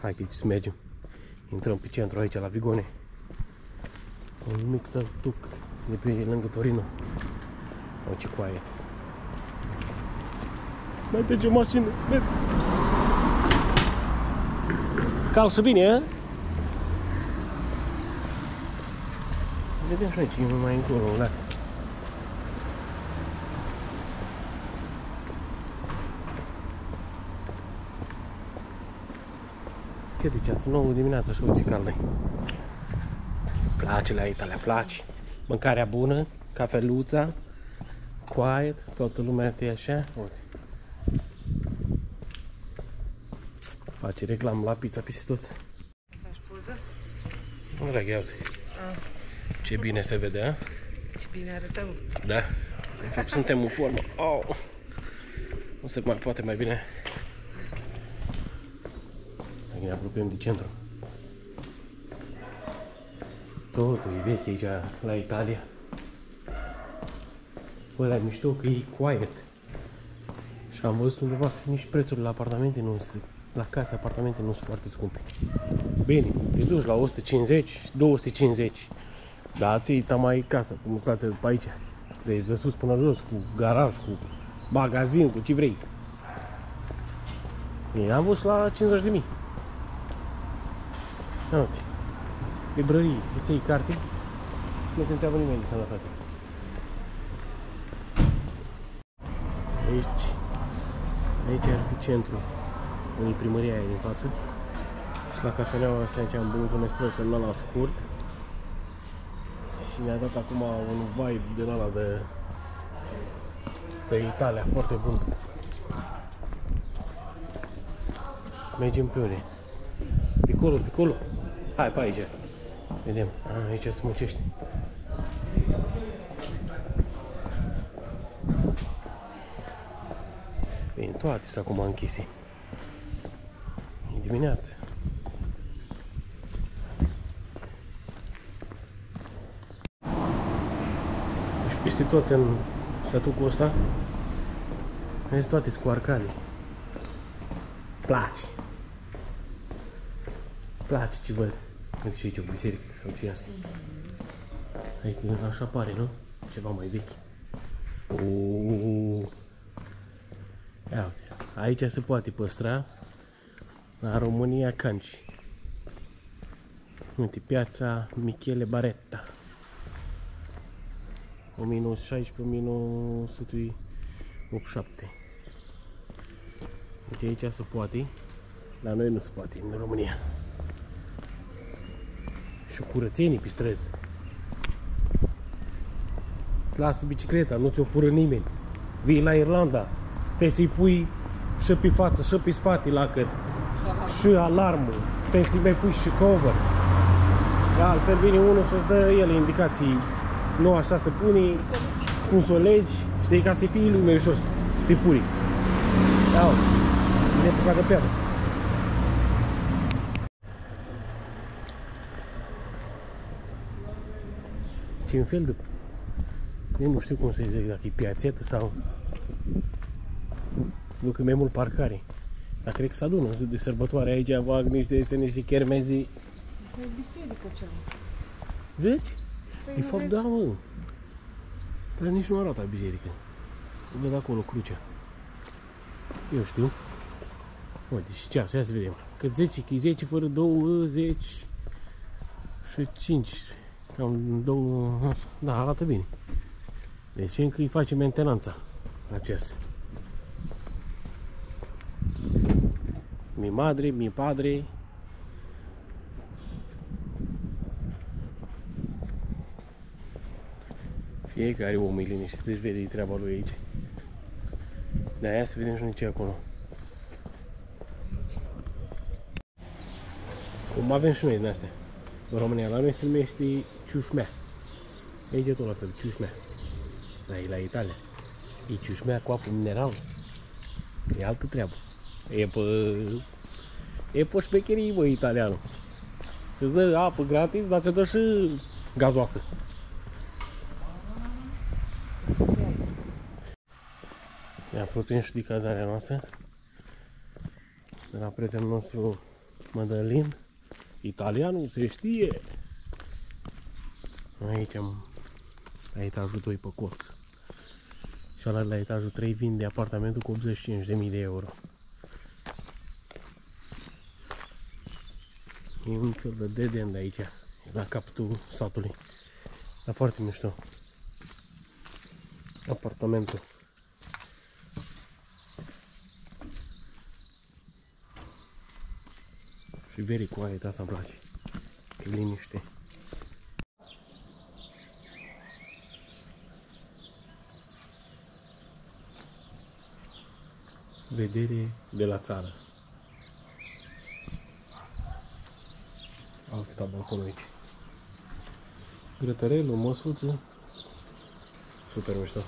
Hai că să mergem. Intrăm pe centru aici la Vigone. Un mic sătuc de pe lângă Torino. O, ce quiet. Mai trece o mașină. Calță bine, a? Vedem și noi ce e mai încolo, dacă. Cât de ceas? 9 dimineața și ce cald e. Place la Italia, place. Mâncarea bună, cafeluța, quiet, toată lumea e așa. Uite. Face reclamă la pizza peste tot. Faci poză? Nu dragă, iau-ți. Ce bine se vede, a? Ce bine arătăm. Da. De fapt, suntem în formă. Oh. Nu se mai poate mai bine. Hai, ne apropiem de centru. Totul e vechi aici la Italia. Bă, dar mișto că e quiet. Și am văzut undeva că nici prețurile la apartamente nu sunt, la case apartamente nu sunt foarte scumpe. Bine, te duci la 150, 250. Dar ții mai casa, cum state pe aici. Deci de sus până jos, cu garaj, cu magazin, cu ce vrei. Bine, am văzut la 50.000. Uite. Librării, îți iei carte, nu te întreabă nimeni de sănătate. Aici ar fi centru, unii primăria aia din față. Și la cafeneaua asta aici am băut un espresso în ăla scurt. Și mi-a dat acum un vibe din ăla de Italia, foarte bun. Mergem pe unde? Piccolo, piccolo. Hai pe aici. Vedem. Aici se muncește. Bine, toate sunt acum închise. E dimineață. Și peste tot în sătucul ăsta vezi toate scoarcale. Place. Place ce văd. Uite și aici o biserică sau ce e asta. Adică așa pare, nu? Ceva mai vechi. Ia uite. Aici se poate păstra. La România Canci. Uite, piața Michele Baretta. 1916-1987. Uite, aici se poate. La noi nu se poate, în România. Și curățenii pe străzi. Lasă bicicleta, nu ți-o fură nimeni. Vii la Irlanda, trebuie să-i pui și pe față, și pe spate la cât. Și alarmă, trebuie să-i mai pui și cover. Altfel vine unul să-ți dă el indicații. Nu așa se pune, cum să o legi, știi, ca să fie lumea ușor, să te furi. Iau, vine pe de piatră. Ce un fel de... Eu nu știu cum să zic, dacă e piațetă sau... Nu că mai mult parcare. Dar cred că se adună de sărbătoare aici, fac niște chermezi. Asta e biserică ce-am. Zici? De fapt, da, mă. Dar nici nu arată biserică. Văd acolo crucea. Eu știu. Uite, și ceas, ia să vedem. Că 10, că e 10 fără 20 și 5. Cam 2, da, arată bine. Deci încă îi face mentenanța la ceas. Mi madre, mi padre. Fiecare om e liniștit, deci vede treaba lui aici. De-aia să vedem și noi ce acolo. Cum avem și noi din astea. În România, la noi se numește ciușmea. Aici e tot la fel, ciușmea. Dar e la Italia. E ciușmea cu apă minerală. E altă treabă. E pe șmecherii, bă, italianul. Îți dă apă gratis, dar ți-o dă și gazoasă. Ne apropiem și de cazarea noastră. De la prietenul nostru Mădălin. Italianul se știe. Aici la etajul 2 pe colț. Și ăla la etajul 3 vinde apartamentul cu 85.000 de euro. E un fel de dead end aici, la capătul satului. Dar foarte mișto. Apartamentul. Și very quiet, asta îmi place. Că e liniște. Vedere de la țară. Altă balconul aici. Grătărelul, măsuță. Super mișto.